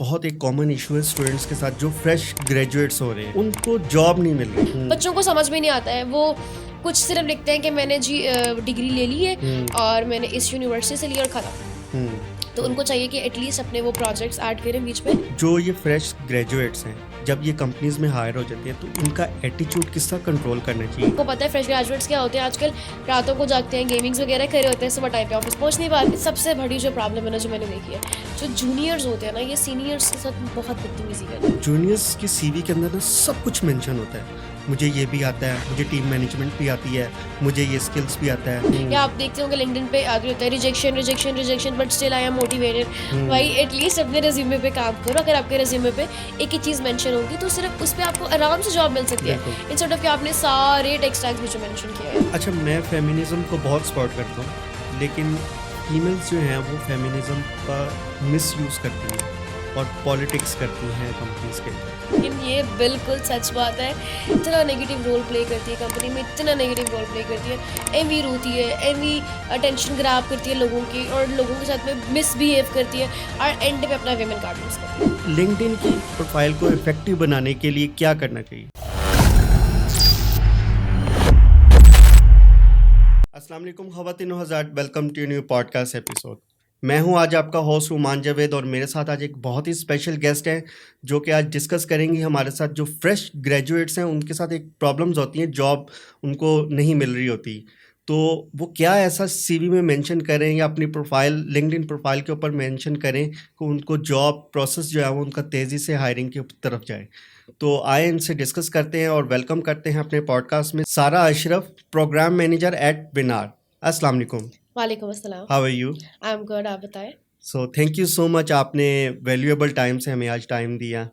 बहुत एक common issue है स्टूडेंट्स के साथ जो फ्रेश ग्रेजुएट्स हो रहे हैं, उनको जॉब नहीं मिल रही। बच्चों को समझ में नहीं आता है, वो कुछ सिर्फ लिखते हैं कि मैंने डिग्री ले ली है और मैंने इस यूनिवर्सिटी से ली और खत्म। तो उनको चाहिए कि एटलीस्ट अपने वो प्रोजेक्ट्स ऐड करें बीच में। जो ये फ्रेश ग्रेजुएट्स हैं, जब ये कंपनीज में हायर हो जाती हैं तो इनका एटीट्यूड किस तरह कंट्रोल करना चाहिए? आपको पता है फ्रेश ग्रेजुएट्स क्या होते हैं, आजकल रातों को जागते हैं, गेमिंग्स वगैरह करे होते हैं, सुबह टाइम पे ऑफिस पहुंच नहीं पाते। सबसे बड़ी जो प्रॉब्लम है ना, जो मैंने देखी है, जो जूनियर्स होते हैं ना, ये सीनियर्स के साथ बहुत बदतमीजी करते हैं। जूनियर्स की सीवी के अंदर ना सब कुछ मेंशन होता है, मुझे ये भी आता है, मुझे टीम मैनेजमेंट भी आती है, मुझे ये स्किल्स भी आता है। या आप देखते होंगे लिंक्डइन पे आगे होता है rejection rejection rejection but still I am motivated. भाई एटलीस्ट अपने रिज्यूमे पे काम करो। अगर आपके रिज्यूमे पे एक ही चीज़ मेंशन होगी तो सिर्फ उस पे आपको आराम से जॉब मिल सकती है, इंस्टेड ऑफ कि आपने सारे टेक्स्ट टैग्स भी जो मेंशन किए हैं। अच्छा, मैं फेमिनिज्म को बहुत सपोर्ट करता हूँ, लेकिन फीमेल्स जो हैं वो फेमिनिज्म का मिसयूज़ करती हैं और पॉलिटिक्स करती हैं कंपनीज के अंदर। लेकिन ये बिल्कुल सच बात है, इतना नेगेटिव रोल प्ले करती है कंपनी में, इतना नेगेटिव रोल प्ले करती है। एमी रोती है, एमी अटेंशन ग्रैब करती है लोगों की और लोगों के साथ में मिसबिहेव करती है और एंड पे अपना विमेन कार्ड यूज़ करती है। लिंक्डइन की प्रोफाइल को इफेक्टिव बनाने के लिए क्या करना चाहिए? अस्सलाम वालेकुम ख़वातीन व हज़रात, welcome to new podcast episode. मैं हूं आज आपका होस्ट रुमान जावेद और मेरे साथ आज एक बहुत ही स्पेशल गेस्ट हैं जो कि आज डिस्कस करेंगे हमारे साथ जो फ्रेश ग्रेजुएट्स हैं उनके साथ एक प्रॉब्लम्स होती हैं, जॉब उनको नहीं मिल रही होती। तो वो क्या ऐसा सीवी में मेंशन करें या अपनी प्रोफाइल लिंक्डइन प्रोफाइल के ऊपर मेंशन करें कि उनको जॉब प्रोसेस जो है वो उनका तेज़ी से हायरिंग की तरफ जाए। तो आए इनसे डिस्कस करते हैं और वेलकम करते हैं अपने पॉडकास्ट में Sara Ashraf, program manager at विनार। अस्सलाम वालेकुम। वालेकुम अस्सलाम। How are you? I am good, आप बताएं। So thank you so much, आपने वैल्यूएबल टाइम से हमें आज टाइम दिया।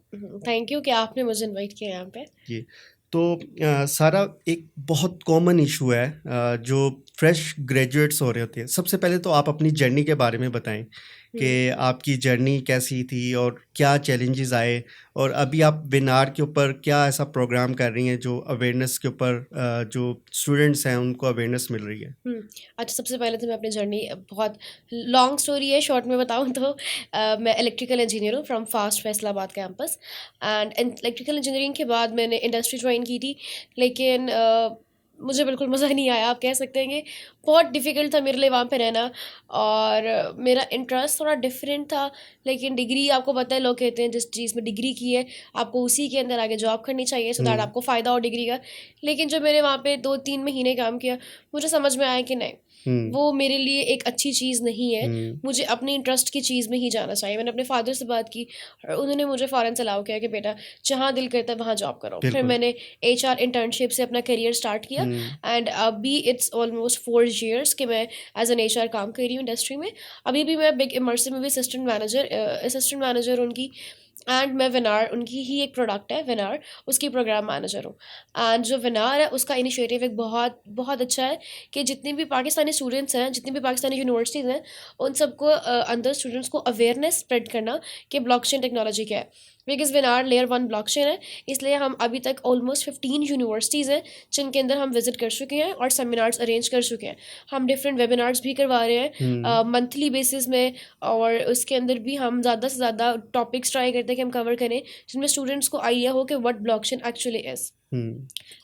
थैंक यू कि आपने मुझे इनवाइट किया यहाँ पे। जी, तो सारा एक बहुत कॉमन इशू है जो फ्रेश ग्रेजुएट्स हो रहे होते हैं। सबसे पहले तो आप अपनी जर्नी के बारे में बताएं कि आपकी जर्नी कैसी थी और क्या चैलेंजेस आए, और अभी आप विनार के ऊपर क्या ऐसा प्रोग्राम कर रही हैं जो अवेयरनेस के ऊपर जो स्टूडेंट्स हैं उनको अवेयरनेस मिल रही है। अच्छा, सबसे पहले तो मैं अपनी जर्नी, बहुत लॉन्ग स्टोरी है, शॉर्ट में बताऊं तो मैं इलेक्ट्रिकल इंजीनियर हूँ from fast Faisalabad campus. And electrical engineering के बाद मैंने इंडस्ट्री ज्वाइन की थी, लेकिन मुझे बिल्कुल मज़ा नहीं आया। आप कह सकते हैं कि बहुत डिफ़िकल्ट था मेरे लिए वहाँ पे रहना, और मेरा इंटरेस्ट थोड़ा डिफरेंट था। लेकिन डिग्री, आपको पता है, लोग कहते हैं जिस चीज़ में डिग्री की है आपको उसी के अंदर आगे जॉब करनी चाहिए सो दैट आपको फ़ायदा हो डिग्री का। लेकिन जब मैंने वहाँ पे 2-3 महीने काम किया, मुझे समझ में आया कि नहीं, वो मेरे लिए एक अच्छी चीज़ नहीं है। मुझे अपने इंटरेस्ट की चीज़ में ही जाना चाहिए। मैंने अपने फादर से बात की और उन्होंने मुझे फ़ौरन से अलाउ किया कि बेटा जहाँ दिल करता है वहाँ जॉब करो। फिर मैंने एचआर इंटर्नशिप से अपना करियर स्टार्ट किया एंड अभी इट्स ऑलमोस्ट 4 ईयर्स कि मैं एज एन एचआर काम कर रही हूँ इंडस्ट्री में। अभी भी मैं बिग इमर्सिव में भी असिस्टेंट मैनेजर उनकी, एंड मैं विनार, उनकी ही एक प्रोडक्ट है विनार, उसकी प्रोग्राम मैनेजर हूँ। एंड जो विनार है उसका इनिशिएटिव एक बहुत बहुत अच्छा है कि जितने भी पाकिस्तानी स्टूडेंट्स हैं, जितनी भी पाकिस्तानी यूनिवर्सिटीज़ हैं, उन सबको अंदर स्टूडेंट्स को अवेयरनेस स्प्रेड करना कि ब्लॉकचेन टेक्नोलॉजी क्या है। बिकॉज विनार लेयर 1 ब्लॉकचेन है, इसलिए हम अभी तक ऑलमोस्ट 15 यूनिवर्सिटीज़ हैं जिनके अंदर हम विजिट कर चुके हैं और सेमिनार्स अरेंज कर चुके हैं। हम डिफरेंट वेबिनार्स भी करवा रहे हैं मंथली बेसिस में, और उसके अंदर भी हम ज़्यादा से ज़्यादा टॉपिक्स ट्राई करते हैं कि हम कवर करें जिनमें स्टूडेंट्स को आइडिया हो कि व्हाट ब्लॉकचेन एक्चुअली इज़।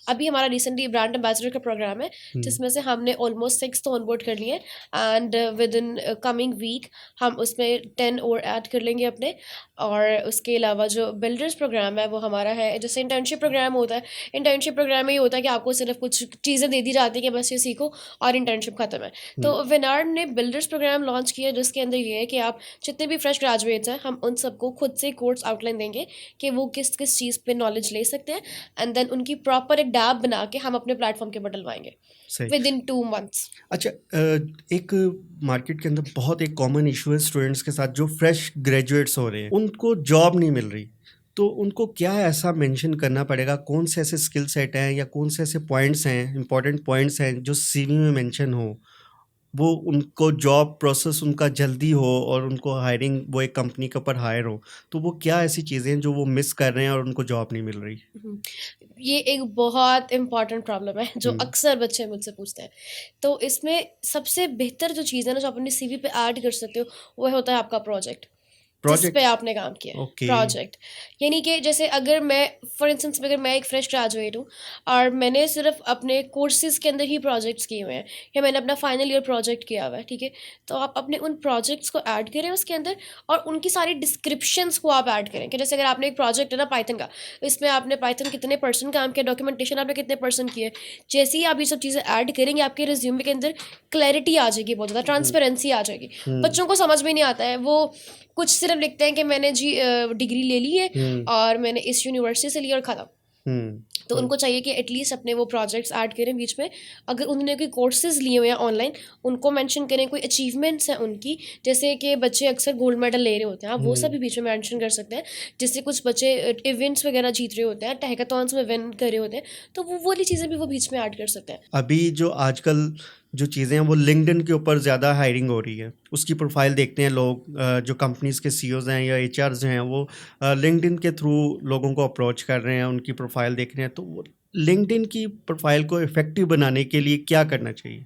अभी हमारा रिसेंटली ब्रांड एम्बेसडर का प्रोग्राम है जिसमें से हमने ऑलमोस्ट 6 तो ऑनबोर्ड कर लिए and with in coming week हम उसमें 10 और ऐड कर लेंगे अपने। और उसके अलावा जो बिल्डर्स प्रोग्राम है वो हमारा है, जैसे इंटर्नशिप प्रोग्राम होता है, इंटर्नशिप प्रोग्राम में ये होता है कि आपको सिर्फ कुछ चीज़ें दे दी जाती है कि बस ये सीखो और इंटर्नशिप खत्म है। तो विनार ने बिल्डर्स प्रोग्राम लॉन्च किया जिसके अंदर ये है कि आप जितने भी फ्रेश ग्रेजुएट्स हैं हम उन सबको खुद से कोर्स आउटलाइन देंगे कि वो किस किस चीज़ पे नॉलेज ले सकते हैं, एंड देन उनकी प्रॉपर एक डैब बना के हम अपने प्लेटफॉर्म के ऊपर डलवाएंगे विद इन 2 मंथ्स। अच्छा, एक मार्केट के अंदर बहुत एक कॉमन इशू है स्टूडेंट्स के साथ जो फ्रेश ग्रेजुएट्स हो रहे हैं, उनको जॉब नहीं मिल रही। तो उनको क्या ऐसा मेंशन करना पड़ेगा, कौन से ऐसे स्किल सेट हैं या कौन से ऐसे पॉइंट्स हैं, इंपॉर्टेंट पॉइंट्स हैं जो सीवी में मेंशन हो, वो उनको जॉब प्रोसेस उनका जल्दी हो और उनको हायरिंग, वो एक कंपनी के ऊपर हायर हो। तो वो क्या ऐसी चीज़ें हैं जो वो मिस कर रहे हैं और उनको जॉब नहीं मिल रही? ये एक बहुत इम्पॉर्टेंट प्रॉब्लम है जो अक्सर बच्चे मुझसे पूछते हैं। तो इसमें सबसे बेहतर जो चीज़ है ना जो आप अपने सीवी पे ऐड कर सकते हो वो होता है आपका प्रोजेक्ट। प्रोजेक्ट। पे आपने काम किया है, ओके। प्रोजेक्ट। यानी कि जैसे अगर मैं फॉर इंस्टेंस अगर मैं एक फ्रेश ग्रेजुएट हूँ और मैंने सिर्फ अपने कोर्सेज के अंदर ही प्रोजेक्ट्स किए हुए हैं या मैंने अपना फाइनल ईयर प्रोजेक्ट किया हुआ है, ठीक है, तो आप अपने उन प्रोजेक्ट्स को ऐड करें उसके अंदर और उनकी सारी डिस्क्रिप्शंस को आप ऐड करें कि जैसे अगर आपने एक प्रोजेक्ट है ना पाइथन का, इसमें आपने पाइथन कितने परसेंट काम किया, डॉक्यूमेंटेशन आपने कितने परसेंट किए, जैसे ही आप ये सब चीज़ें ऐड करेंगे आपके रिज्यूमे के अंदर क्लैरिटी आ जाएगी, बहुत ज़्यादा ट्रांसपेरेंसी आ जाएगी। बच्चों को समझ में नहीं आता है, वो कुछ सिर्फ लिखते हैं कि मैंने जी डिग्री ले ली है और मैंने इस यूनिवर्सिटी से ली और ख़त्म। तो उनको चाहिए कि एटलीस्ट अपने वो प्रोजेक्ट्स ऐड करें बीच में, अगर उन्होंने कोई कोर्सेज लिए हुए हैं ऑनलाइन उनको मेंशन करें, कोई अचीवमेंट्स हैं उनकी, जैसे कि बच्चे अक्सर गोल्ड मेडल ले रहे होते हैं, आप वो सब भी बीच में मेंशन कर सकते हैं। जैसे कुछ बच्चे इवेंट्स वगैरह जीत रहे होते हैं, हैकाथॉन्स में विन कर रहे होते हैं, तो वो वाली चीज़ें भी वो बीच में ऐड कर सकते हैं। अभी जो आजकल जो चीज़ें हैं वो लिंक्डइन के ऊपर ज़्यादा हायरिंग हो रही है, उसकी प्रोफाइल देखते हैं लोग, जो कंपनीज के सीईओज हैं या एचआरज हैं वो लिंक्डइन के थ्रू लोगों को अप्रोच कर रहे हैं, उनकी प्रोफाइल देख रहे हैं। तो वो लिंक्डइन की प्रोफाइल को इफेक्टिव बनाने के लिए क्या करना चाहिए?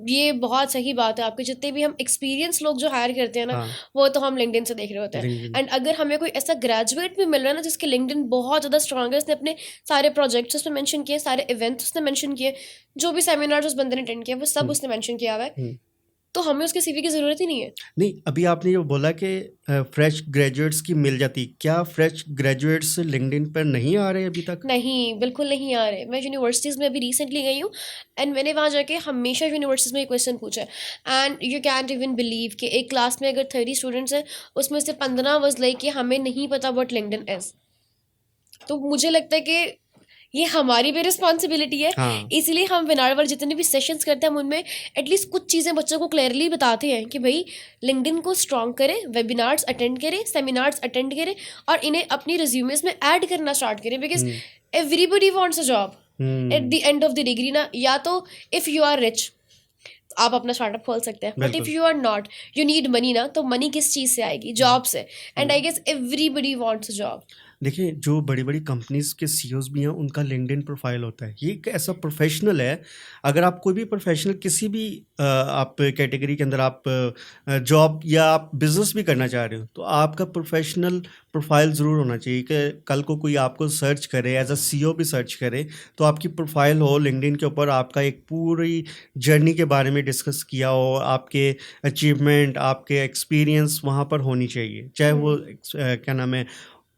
ये बहुत सही बात है आपकी। जितने भी हम एक्सपीरियंस लोग जो हायर करते हैं ना, हाँ, वो तो हम लिंक्डइन से देख रहे होते हैं। लिंक्डइन। एंड अगर हमें कोई ऐसा ग्रेजुएट भी मिल रहा है ना जिसके लिंक्डइन बहुत ज़्यादा स्ट्रांग है, उसने अपने सारे प्रोजेक्ट्स उसमें मेंशन किए, सारे इवेंट्स उसने मेंशन किए, जो भी सेमिनार्स उस बंदे ने अटेंड किया वो सब उसने मेंशन किया हुआ है, तो हमें उसके सीवी की ज़रूरत ही नहीं है। नहीं, अभी आपने जो बोला कि फ्रेश ग्रेजुएट्स की मिल जाती, क्या फ्रेश ग्रेजुएट्स लिंक्डइन पर नहीं आ रहे अभी तक? नहीं, बिल्कुल नहीं आ रहे। मैं यूनिवर्सिटीज़ में अभी रिसेंटली गई हूँ एंड मैंने वहाँ जाके हमेशा यूनिवर्सिटीज़ में ये क्वेश्चन पूछा है and you can't even believe कि एक क्लास में अगर 30 स्टूडेंट्स हैं उसमें से 15 वाज लाइक कि हमें नहीं पता व्हाट लिंक्डइन इज़। तो मुझे लगता है कि ये हमारी भी रिस्पॉन्सिबिलिटी है, हाँ। इसलिए हम वेबिनार वाले जितने भी सेशंस करते हैं हम उनमें एटलीस्ट कुछ चीज़ें बच्चों को क्लियरली बताते हैं कि भाई लिंक्डइन को स्ट्रॉन्ग करें, वेबिनार्स अटेंड करें, सेमिनार्स अटेंड करें और इन्हें अपनी रिज्यूमेस में ऐड करना स्टार्ट करें, because everybody wants a job at the end of the degree ना। या तो इफ़ यू आर रिच आप अपना स्टार्टअप खोल सकते हैं, बट इफ़ बिल्कुल। You are not, you need money ना, तो मनी किस चीज़ से आएगी? जॉब से। And I guess everybody wants a job. देखिए, जो बड़ी-बड़ी कंपनीज़ के सीईओज़ भी हैं, उनका लिंक्डइन प्रोफ़ाइल होता है। ये एक ऐसा प्रोफ़ेशनल है, अगर आप कोई भी प्रोफ़ेशनल किसी भी आप कैटेगरी के अंदर आप जॉब या आप बिज़नेस भी करना चाह रहे हो, तो आपका प्रोफ़ेशनल प्रोफ़ाइल ज़रूर होना चाहिए कि कल को कोई आपको सर्च करे, एज़ अ सीईओ भी सर्च करे, तो आपकी प्रोफ़ाइल हो लिंक्डइन के ऊपर, आपका एक पूरी जर्नी के बारे में डिस्कस किया हो, आपके अचीवमेंट, आपके एक्सपीरियंस वहाँ पर होनी चाहिए। चाहे वो क्या नाम है,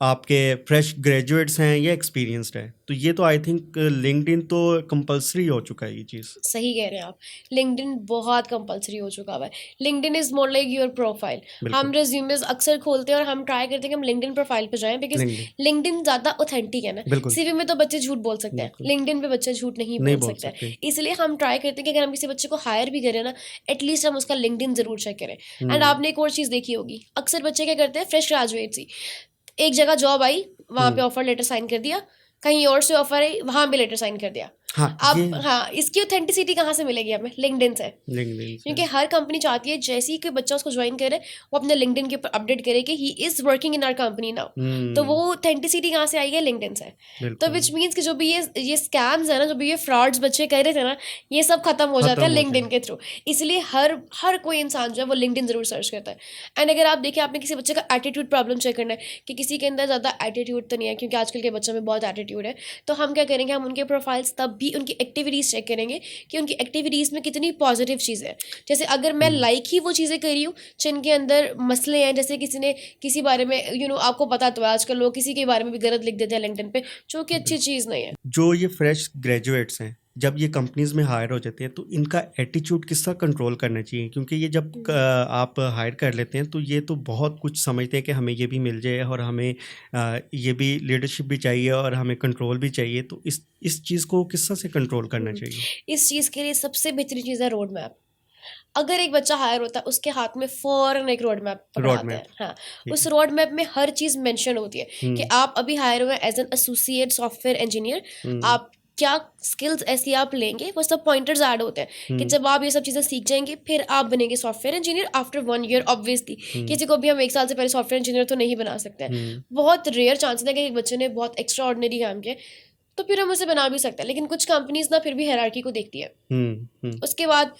आपके फ्रेश ग्रेजुएट्स हैं या एक्सपीरियंस्ड हैं। तो ये तो आई थिंक लिंक्डइन तो कंपल्सरी हो चुका है ये चीज़। सही कह रहे हैं आप। लिंक्डइन बहुत कंपलसरी हो चुका हुआ है। LinkedIn is more like your profile. हम बिल्कुल। रिज्यूमेस अक्सर खोलते हैं और हम ट्राई करते हैं कि हम लिंक्डइन प्रोफाइल पे जाएं, बिकॉज लिंक्डइन। लिंक्डइन ज़्यादा ऑथेंटिक है ना। बिल्कुल। सीवी में तो बच्चे झूठ बोल सकते हैं, बिल्कुल। लिंक्डइन पे बच्चे झूठ नहीं नहीं बोल बोल सकते हैं। सकते। इसलिए हम ट्राई करते हैं कि अगर हम किसी बच्चे को हायर भी करें ना, एटलीस्ट हम उसका लिंक्डइन ज़रूर चेक करें। एंड आपने एक और चीज़ देखी होगी, अक्सर बच्चे क्या करते हैं, फ्रेश ग्रेजुएट्स ही, एक जगह जॉब आई, वहाँ पे ऑफर लेटर साइन कर दिया, कहीं और से ऑफर आई, वहाँ भी लेटर साइन कर दिया। हाँ, अब ये हाँ, इसकी ऑथेंटिसिटी कहाँ से मिलेगी हमें? लिंक्डइन से। लिंक्डइन क्योंकि से। हर कंपनी चाहती है जैसे ही कोई बच्चा उसको ज्वाइन करे वो अपने लिंक्डइन के ऊपर अपडेट करे कि he is working in our company now. तो वो ऑथेंटिसिटी कहाँ से आई है? लिंक्डइन से। तो बिल्कुल। विच मीन्स कि जो भी ये स्कैम्स है ना, जो भी ये फ्रॉड्स बच्चे कर रहे थे ना, ये सब खत्म हो जाता खत्म है हो लिंक्डइन जाए। के थ्रू। इसलिए हर हर कोई इंसान जो है वो लिंक्डइन जरूर सर्च करता है। एंड अगर आप देखिए, आपने किसी बच्चे का एटीट्यूड प्रॉब्लम चेक करना है कि किसी के अंदर ज़्यादा एटीट्यूड तो नहीं है, क्योंकि आजकल के बच्चों में बहुत एटीट्यूड है, तो हम क्या करेंगे, हम उनके प्रोफाइल्स तब भी उनकी एक्टिविटीज़ चेक करेंगे कि उनकी एक्टिविटीज़ में कितनी पॉजिटिव चीज़ें हैं। जैसे अगर मैं लाइक ही वो चीज़ें कर रही हूँ जिनके अंदर मसले हैं, जैसे किसी ने किसी बारे में आपको पता तो है आजकल लोग किसी के बारे में भी गलत लिख देते हैं लिंक्डइन पे, जो कि अच्छी चीज़ नहीं है। जो ये फ्रेश ग्रेजुएट्स हैं, जब ये कंपनीज में हायर हो जाते हैं तो इनका एटीट्यूड किस तरह कंट्रोल करना चाहिए? क्योंकि ये जब आप हायर कर लेते हैं तो ये तो बहुत कुछ समझते हैं कि हमें ये भी मिल जाए और हमें ये भी लीडरशिप भी चाहिए और हमें कंट्रोल भी चाहिए। तो इस चीज़ को किस तरह से कंट्रोल करना चाहिए? इस चीज़ के लिए सबसे बेहतरीन चीज़ है रोड मैप। अगर एक बच्चा हायर होता है उसके हाथ में फ़ौरन एक रोड मैप रोड पकड़ाते हैं। मैप। हाँ, ठीक उस है। रोड मैप में हर चीज़ मेंशन होती है कि आप अभी हायर हुए as an associate software engineer, आप क्या स्किल्स ऐसी आप लेंगे, वो सब पॉइंटर्स ऐड होते हैं कि जब आप ये सब चीज़ें सीख जाएंगे फिर आप बनेंगे software engineer after 1 year. Obviously किसी को भी हम 1 साल से पहले सॉफ्टवेयर इंजीनियर तो नहीं बना सकते हैं। बहुत रेयर चांसेस है कि एक बच्चे ने बहुत एक्स्ट्रा ऑर्डिनरी काम किया तो फिर हम उसे बना भी सकते हैं, लेकिन कुछ कंपनीज ना फिर भी हायरार्की को देखती है। उसके बाद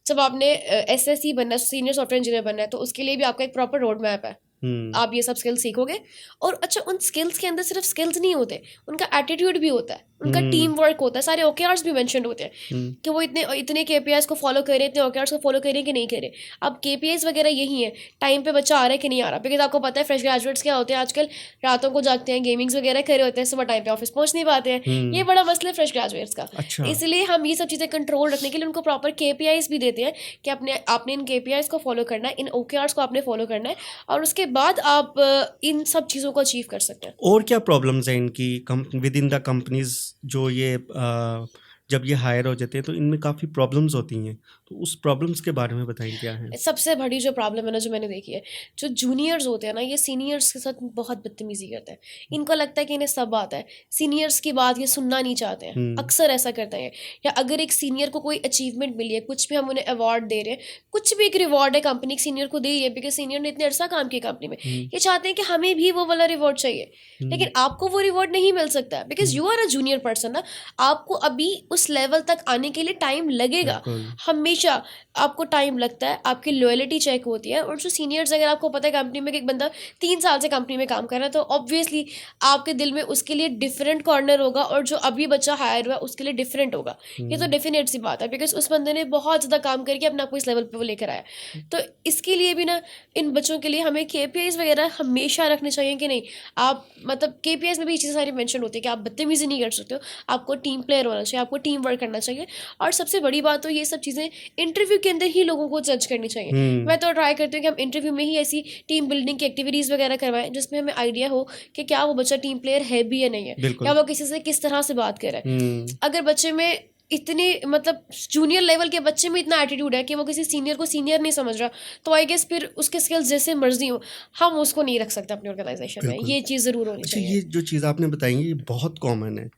जब आपने एसएसई बनना है, सीनियर सॉफ्टवेयर इंजीनियर बनना है, तो उसके लिए भी आपका एक प्रॉपर रोड मैप है। आप ये सब स्किल्स सीखोगे। और अच्छा, उन स्किल्स के अंदर सिर्फ स्किल्स नहीं होते, उनका एटीट्यूड भी होता है, उनका टीम वर्क होता है, सारे OKRs भी मेंशन होते हैं कि वो इतने इतने KPIs को फॉलो करे, इतने OKRs को फॉलो करे कि नहीं करे। अब KPIs वगैरह यही है, टाइम पे बच्चा आ रहा है कि नहीं आ रहा, बिकॉज आपको पता है फ्रेश ग्रेजुएट्स क्या होते हैं आजकल, रातों को जागते हैं, गेमिंग्स वगैरह करे होते हैं, सुबह टाइम पे ऑफिस पहुंच नहीं पाते हैं। ये बड़ा मसला है फ्रेश ग्रेजुएट्स का। अच्छा। इसलिए हम ये सब चीज़ें कंट्रोल रखने के लिए उनको प्रॉपर KPIs भी देते हैं कि आपने इन KPIs को फॉलो करना है, इन OKRs को आपने फॉलो करना है, और उसके बाद आप इन सब चीज़ों को अचीव कर सकते हैं। और क्या प्रॉब्लम्स हैं इनकी विद इन द कंपनीज, जो ये जब ये हायर हो जाते हैं तो इनमें काफ़ी प्रॉब्लम्स होती हैं, तो उस प्रॉब्लम्स के बारे में बताएं क्या है? सबसे बड़ी जो प्रॉब्लम है ना, जो मैंने देखी है, जो जूनियर्स होते हैं ना, ये सीनियर्स के साथ बहुत बदतमीजी करते हैं। इनको लगता है कि इन्हें सब आता है, सीनियर्स की बात ये सुनना नहीं चाहते हैं, अक्सर ऐसा करते हैं। या अगर एक सीनियर को कोई अचीवमेंट मिली है, कुछ भी हम उन्हें अवार्ड दे रहे हैं, कुछ भी एक रिवॉर्ड है कंपनी सीनियर को दे रही है, बिकॉज सीनियर ने इतने अर्सा काम किया कंपनी में, ये चाहते हैं कि हमें भी वो वाला रिवॉर्ड चाहिए। लेकिन आपको वो रिवॉर्ड नहीं मिल सकता, because you are a junior person ना, आपको अभी उस लेवल तक आने के लिए टाइम लगेगा, हमेशा आपको टाइम लगता है, आपकी लॉयल्टी चेक होती है। और जो सीनियर्स, अगर आपको पता है कंपनी में कि एक बंदा 3 साल से कंपनी में काम कर रहा है, तो ऑब्वियसली आपके दिल में उसके लिए डिफरेंट कॉर्नर होगा, और जो अभी बच्चा हायर हुआ है उसके लिए डिफरेंट होगा। ये तो डेफिनेट सी बात है, बिकॉज उस बंदे ने बहुत ज़्यादा काम करके अपना आपको इस लेवल पर वो लेकर आया। तो इसके लिए भी ना, इन बच्चों के लिए हमें KPIs वगैरह हमेशा रखने चाहिए कि नहीं, आप मतलब KPIs में भी ये चीज़ें सारी मेंशन होती है कि आप बदतमीजी नहीं कर सकते हो, आपको टीम प्लेयर होना चाहिए, आपको टीम वर्क करना चाहिए। और सबसे बड़ी बात तो ये सब चीज़ें इंटरव्यू के अंदर ही लोगों को जज करनी चाहिए। मैं तो ट्राई करती हूँ कि हम इंटरव्यू में ही ऐसी टीम बिल्डिंग की एक्टिविटीज़ वगैरह करवाएं, जिसमें हमें आइडिया हो कि क्या वो बच्चा टीम प्लेयर है भी या नहीं है, बिल्कुल। या वो किसी से किस तरह से बात कर रहा है। अगर बच्चे में इतनी मतलब जूनियर लेवल के बच्चे में इतना एटीट्यूड है कि वो किसी सीनियर को सीनियर नहीं समझ रहा, तो आई गेस फिर उसके स्किल्स जैसे मर्जी हो, हम उसको नहीं रख सकते अपनी ऑर्गेनाइजेशन में। बिल्कुल। ये चीज़ ज़रूर होनी अच्छा, चाहिए। ये जो चीज़ आपने बताई है, ये बहुत कॉमन है।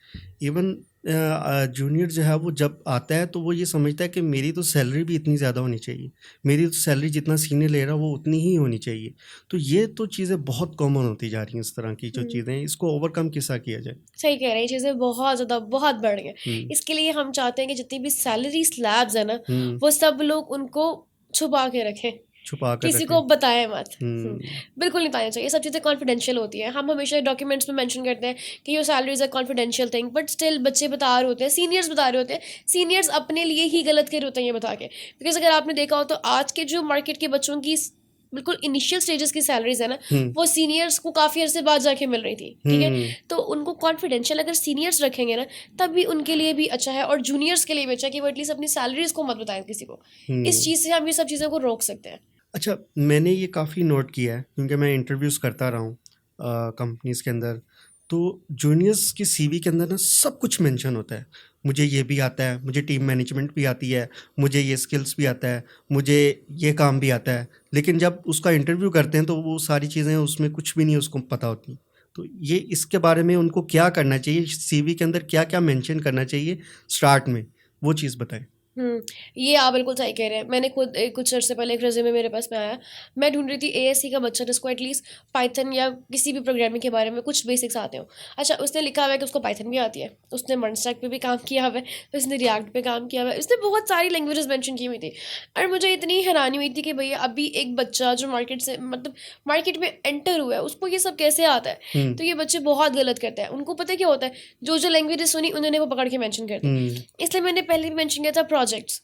इवन जूनियर जो है वो जब आता है तो वो ये समझता है कि मेरी तो सैलरी भी इतनी ज़्यादा होनी चाहिए, मेरी तो सैलरी जितना सीनियर ले रहा है वो उतनी ही होनी चाहिए। तो ये तो चीज़ें बहुत कॉमन होती जा रही हैं, इस तरह की जो चीज़ें हैं, इसको ओवरकम किसा किया जाए? सही कह रहे हैं, ये चीज़ें बहुत ज़्यादा बहुत बढ़ गई हैं। हुँ, इसके लिए हम चाहते हैं कि जितनी भी सैलरी स्लैब्स है ना, हुँ, वो सब लोग उनको छुपा के रखें, छुपा कर किसी रखें। को बताएं मत। हुँ, बिल्कुल नहीं बताना चाहिए, ये सब चीज़ें कॉन्फिडेंशियल होती हैं। हम हमेशा डॉक्यूमेंट्स में मेंशन करते हैं कि your salary is a confidential thing, but still बच्चे बता रहे होते हैं, सीनियर्स बता रहे होते हैं, सीनियर्स अपने लिए ही गलत कर रहे होते हैं ये बता के। बिकॉज अगर आपने देखा हो तो आज के जो मार्केट के बच्चों की बिल्कुल इनिशियल स्टेजेस की सैलरीज है ना, हुँ, वो सीनियर्स को काफ़ी अरसे बाद जाके मिल रही थी, ठीक है। हुँ, तो उनको कॉन्फिडेंशियल अगर सीनियर्स रखेंगे ना, तब भी उनके लिए भी अच्छा है, और जूनियर्स के लिए भी अच्छा है कि वो एटलीस्ट अपनी सैलरीज को मत बताएं किसी को। इस हुँ। चीज़ से हम ये सब चीज़ों को रोक सकते हैं। अच्छा, मैंने ये काफ़ी नोट किया है क्योंकि मैं इंटरव्यूज़ करता रहा हूँ कंपनीज़ के अंदर। तो जूनियर्स की सीवी के अंदर ना सब कुछ मेंशन होता है। मुझे ये भी आता है, मुझे टीम मैनेजमेंट भी आती है, मुझे ये स्किल्स भी आता है, मुझे ये काम भी आता है। लेकिन जब उसका इंटरव्यू करते हैं तो वो सारी चीज़ें उसमें कुछ भी नहीं उसको पता होती। तो ये इसके बारे में उनको क्या करना चाहिए? सीवी के अंदर क्या-क्या मेंशन करना चाहिए स्टार्ट में? वो चीज़ बताएँ। ये आप बिल्कुल सही कह रहे हैं। मैंने खुद कुछ अर्से पहले एक रेज़्यूमे मेरे पास में आया। मैं ढूँढ रही थी एएससी का बच्चा जिसको एटलीस्ट पाइथन या किसी भी प्रोग्रामिंग के बारे में कुछ बेसिक्स आते हों। अच्छा, उसने लिखा हुआ है कि उसको पाइथन भी आती है, उसने मर्नस्टैक पे भी काम किया हुआ है, उसने रिएक्ट पे काम किया हुआ है, उसने बहुत सारी लैंग्वेजेज़ मेंशन की हुई थी। और मुझे इतनी हैरानी हुई थी कि भैया अभी एक बच्चा जो मार्केट से मतलब मार्केट में एंटर हुआ है, उसको ये सब कैसे आता है? हुँ, तो ये बच्चे बहुत गलत करते हैं। उनको पता है क्या होता है? जो-जो लैंग्वेजेज़ सुनी उन्होंने वो पकड़ के मेंशन कर दी। हुँ, इसलिए मैंने पहले भी मेंशन किया था प्रोजेक्ट्स।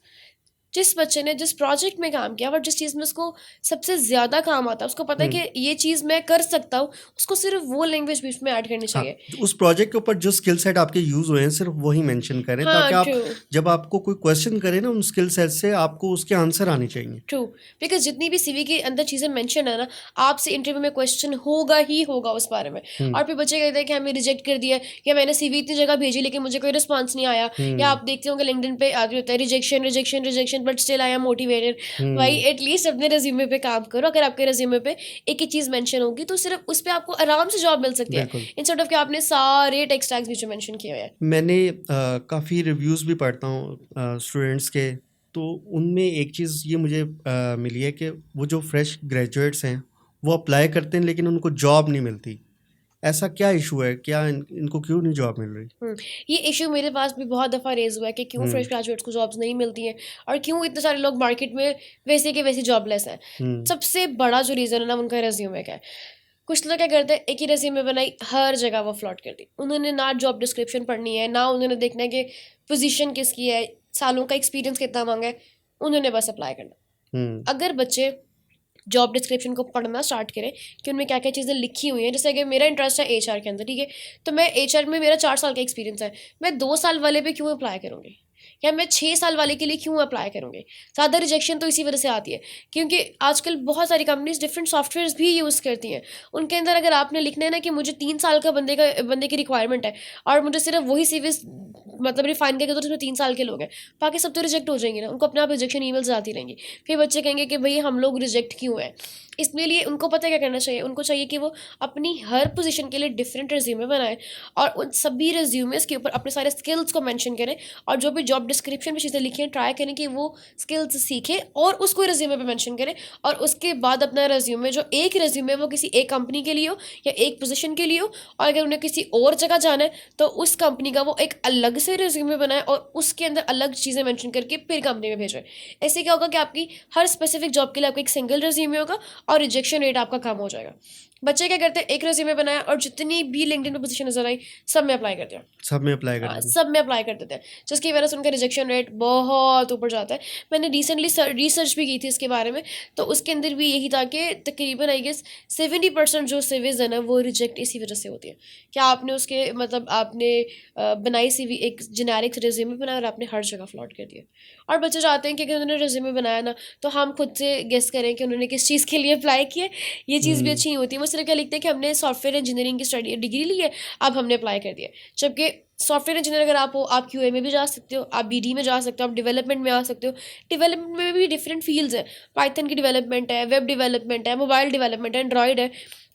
जिस बच्चे ने जिस प्रोजेक्ट में काम किया और जिस चीज़ में उसको सबसे ज़्यादा काम आता है, उसको पता है हुँ। कि ये चीज़ मैं कर सकता हूँ, उसको सिर्फ़ वो लैंग्वेज बीच में ऐड करनी हाँ, चाहिए। उस प्रोजेक्ट के ऊपर जो स्किल सेट आपके यूज़ हुए हैं सिर्फ वही मेंशन करें हाँ, ताकि आप ट्रू। जब आपको कोई क्वेश्चन करे ना उन स्किल सेट से आपको उसके आंसर आने चाहिए। ट्रू, बिकॉज़ जितनी भी सीवी के अंदर चीज़ें मेंशन है ना, आपसे इंटरव्यू में क्वेश्चन होगा ही होगा उस बारे में। हुँ, और फिर बच्चे कहते हैं कि हमें रिजेक्ट कर दिया, या मैंने सीवी इतनी जगह भेजी लेकिन मुझे कोई रिस्पॉन्स नहीं आया। या हुँ, आप देखते होंगे लिंक्डइन पे आते होता है rejection, rejection, rejection, but still I am motivated. भाई हुँ, एटलीस्ट अपने रिज्यूमे पे काम करो। अगर आपके रिज्यूमे पे एक ही चीज़ मेंशन होगी तो सिर्फ उस पे आपको आराम से जॉब मिल सकती है, बिल्कुल। इंस्टेड ऑफ कि आपने सारे टेक स्टैक्स बीच में मेंशन किए हुए हैं। मैंने काफ़ी रिव्यूज़ भी पढ़ता हूँ स्टूडेंट्स के, तो उनमें एक चीज़ ये मुझे मिली है कि वो जो फ्रेश ग्रेजुएट्स हैं, वो अप्लाई करते हैं लेकिन उनको जॉब नहीं मिलती। ऐसा क्या इशू है, क्या इनको क्यों नहीं जॉब मिल रही? ये इशू मेरे पास भी बहुत दफ़ा रेज हुआ है कि क्यों फ्रेश ग्रेजुएट्स को जॉब्स नहीं मिलती हैं और क्यों इतने सारे लोग मार्केट में वैसे के वैसे जॉबलेस हैं। सबसे बड़ा जो रीज़न है ना उनका रेज्यूमे का है। कुछ लोग क्या करते हैं, एक ही रेज्यूमे बनाई, हर जगह वो फ्लॉट कर दी। उन्होंने ना जॉब डिस्क्रिप्शन पढ़नी है, ना उन्होंने देखना है कि पोजीशन किसकी है, सालों का एक्सपीरियंस कितना मांगा है, उन्होंने बस अप्लाई करना। अगर बच्चे जॉब डिस्क्रिप्शन को पढ़ना स्टार्ट करें कि उनमें क्या क्या चीज़ें लिखी हुई हैं, जैसे कि मेरा इंटरेस्ट है एचआर के अंदर, ठीक है, तो मैं एचआर में मेरा 4 साल का एक्सपीरियंस है, मैं 2 साल वाले पे क्यों अप्लाई करूँगी या मैं 6 साल वाले के लिए क्यों अप्लाई करूँगी? ज़्यादा रिजेक्शन तो इसी वजह से आती है क्योंकि आजकल बहुत सारी कंपनीज डिफरेंट सॉफ्टवेयर्स भी यूज़ करती हैं। उनके अंदर अगर आपने लिखना है ना कि मुझे 3 साल का बंदे की रिक्वायरमेंट है और मुझे सिर्फ वही सीवीज मतलब रिफाइन करके तो उसमें 3 साल के लोग हैं, बाकी सब तो रिजेक्ट हो जाएंगे ना। उनको अपने आप रिजेक्शन ईमेल्स आती रहेंगी, फिर बच्चे कहेंगे कि भाई हम लोग रिजेक्ट क्यों हैं। इसके लिए उनको पता है क्या करना चाहिए, उनको चाहिए कि वो अपनी हर पोजीशन के लिए डिफरेंट रिज्यूमे बनाएं और उन सभी रिज्यूमेस के ऊपर अपने सारे स्किल्स को मेंशन करें और जो भी जॉब डिस्क्रिप्शन में चीज़ें लिखी हैं ट्राई करें कि वो स्किल्स सीखें और उसको रिज्यूमे पे मेंशन करें। और उसके बाद अपना रिज्यूमे, जो एक रिज्यूमे वो किसी एक कंपनी के लिए हो या एक पोजीशन के लिए हो, और अगर उन्हें किसी और जगह जाना है तो उस कंपनी का वो एक अलग से रिज्यूमे बनाए और उसके अंदर अलग चीज़ें मेंशन करके फिर कंपनी में भेजें। ऐसे क्या होगा कि आपकी हर स्पेसिफिक जॉब के लिए आपका एक सिंगल रिज्यूमे होगा और रिजेक्शन रेट आपका कम हो जाएगा। बच्चे क्या करते हैं, एक रिज्यूमे बनाया और जितनी भी लिंक्डइन पे पोजीशन नजर आई सब में अप्लाई कर दिया। सब में अप्लाई कर हाँ, देते? सब में अप्लाई कर देते हैं, जिसकी वजह से उनका रिजेक्शन रेट बहुत ऊपर जाता है। मैंने रिसेंटली रिसर्च भी की थी इसके बारे में, तो उसके अंदर भी यही था कि तकरीबन आई गेस 70% जो सीवीज है ना वो रिजेक्ट इसी वजह से होती है। क्या आपने उसके मतलब आपने बनाई सीवी एक जेनेरिक रिज्यूमे बनाया और आपने हर जगह फ्लॉट कर दिया। और बच्चे चाहते हैं कि अगर उन्होंने रिज्यूमे बनाया ना तो हम खुद से गेस करें कि उन्होंने किस चीज़ के लिए अप्लाई किया। ये चीज़ भी अच्छी नहीं होती। वो सिर्फ क्या लिखते हैं कि हमने सॉफ्टवेयर इंजीनियरिंग की स्टडी डिग्री ली है, अब हमने अप्लाई कर दिया। जबकि सॉफ्टवेयर इंजीनियर अगर आप हो, आप क्यूए में भी जा सकते हो, आप बीडी में जा सकते हो, आप डेवलपमेंट में आ सकते हो। डेवलपमेंट में भी डिफरेंट फील्ड्स हैं, पाइथन की डेवलपमेंट है, वेब डेवलपमेंट है, मोबाइल डेवलपमेंट है, एंड्रॉयड है,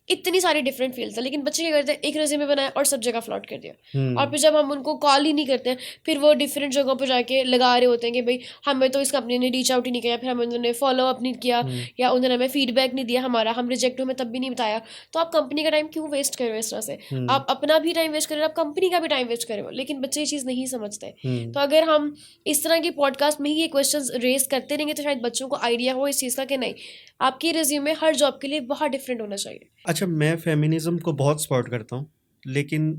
इतनी सारी डिफरेंट फील्ड्स है। लेकिन बच्चे क्या करते हैं, एक रेज्यूमे बनाया और सब जगह फ्लॉट कर दिया। और फिर जब हम उनको कॉल ही नहीं करते हैं, फिर वो डिफरेंट जगहों पर जाके लगा रहे होते हैं कि भाई हमें तो इस कंपनी ने रीच आउट ही नहीं किया, फिर हमें उन्होंने फॉलो अप नहीं किया या उन्होंने हमें फीडबैक नहीं दिया हमारा, हम रिजेक्ट हुए तब भी नहीं बताया। तो आप कंपनी का टाइम क्यों वेस्ट कर रहे हो इस तरह से? आप अपना भी टाइम वेस्ट कर रहे हो, आप कंपनी का भी टाइम वेस्ट कर रहे हो। लेकिन बच्चे ये चीज़ नहीं समझते। तो अगर हम इस तरह की पॉडकास्ट में ही ये क्वेश्चंस रेज करते रहेंगे तो शायद बच्चों को आइडिया हो इस चीज़ का कि नहीं, आपकी रिज्यूमे हर जॉब के लिए बहुत डिफरेंट होना चाहिए। अच्छा, मैं फेमिनिज्म को बहुत सपोर्ट करता हूँ, लेकिन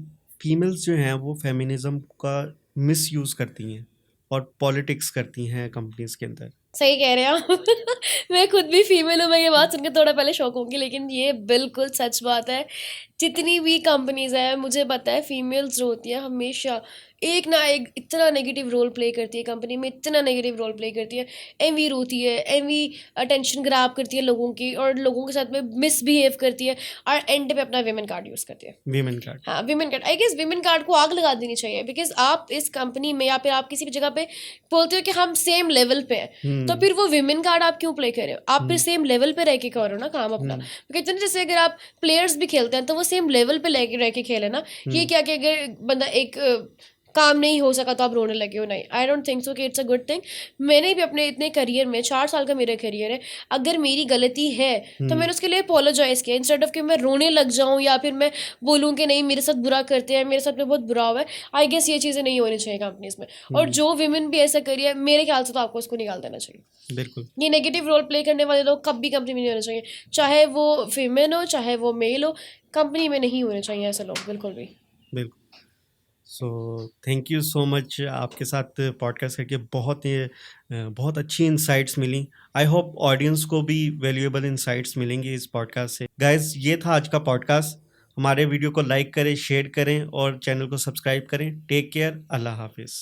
फीमेल्स जो हैं वो फेमिनिज्म का मिसयूज़ करती हैं और पॉलिटिक्स करती हैं कंपनीज के अंदर। सही कह रहे हैं आप। मैं खुद भी फीमेल हूँ, मैं ये बात सुनकर थोड़ा पहले शौक होंगी, लेकिन ये बिल्कुल सच बात है। जितनी भी कंपनीज हैं मुझे पता है फीमेल्स जो होती हैं हमेशा एक ना एक इतना नेगेटिव रोल प्ले करती है कंपनी में, इतना नेगेटिव रोल प्ले करती है। एनवी रोती है, एनवी अटेंशन ग्रैब करती है लोगों की और लोगों के साथ में मिसबिहेव करती है और एंड पे अपना विमेन कार्ड यूज़ करती है। Women card. हाँ, women card, I guess women card को आग लगा देनी चाहिए। बिकॉज आप इस कंपनी में या फिर आप किसी भी जगह पे बोलते हो कि हम सेम लेवल पे हैं, तो फिर वो विमेन कार्ड आप क्यों प्ले कर रहे हो? आप फिर सेम लेवल पे रह के करो ना काम अपना। कहते हैं जैसे अगर आप प्लेयर्स भी खेलते हैं तो वो सेम लेवल पे रह के खेले ना। ये क्या कि अगर बंदा एक काम नहीं हो सका तो आप रोने लगे हो, नहीं, आई डोंट थिंक सो कि इट्स अ गुड थिंग। मैंने भी अपने इतने करियर में 4 साल का मेरा करियर है, अगर मेरी गलती है तो मैंने उसके लिए अपोलोजाइज़ किया इंस्टेड ऑफ कि मैं रोने लग जाऊँ या फिर मैं बोलूँ कि नहीं मेरे साथ बुरा करते हैं, मेरे साथ में बहुत बुरा हुआ है। आई गेस ये चीज़ें नहीं होनी चाहिए कंपनीज में। और जो विमेन भी ऐसा करिए मेरे ख्याल से तो आपको उसको निकाल देना चाहिए। बिल्कुल। ये नेगेटिव रोल प्ले करने वाले लोग कभी कंपनी में नहीं होने चाहिए, चाहे वो फीमेल हो चाहे वो मेल हो, कंपनी में नहीं होने चाहिए ऐसे लोग बिल्कुल भी। बिल्कुल। So thank you so much, आपके साथ पॉडकास्ट करके बहुत अच्छी इंसाइट्स मिली। आई होप ऑडियंस को भी वैल्यूएबल इंसाइट्स मिलेंगे इस पॉडकास्ट से। गाइस, ये था आज का पॉडकास्ट। हमारे वीडियो को लाइक करें, शेयर करें और चैनल को सब्सक्राइब करें। टेक केयर, अल्लाह हाफिज़।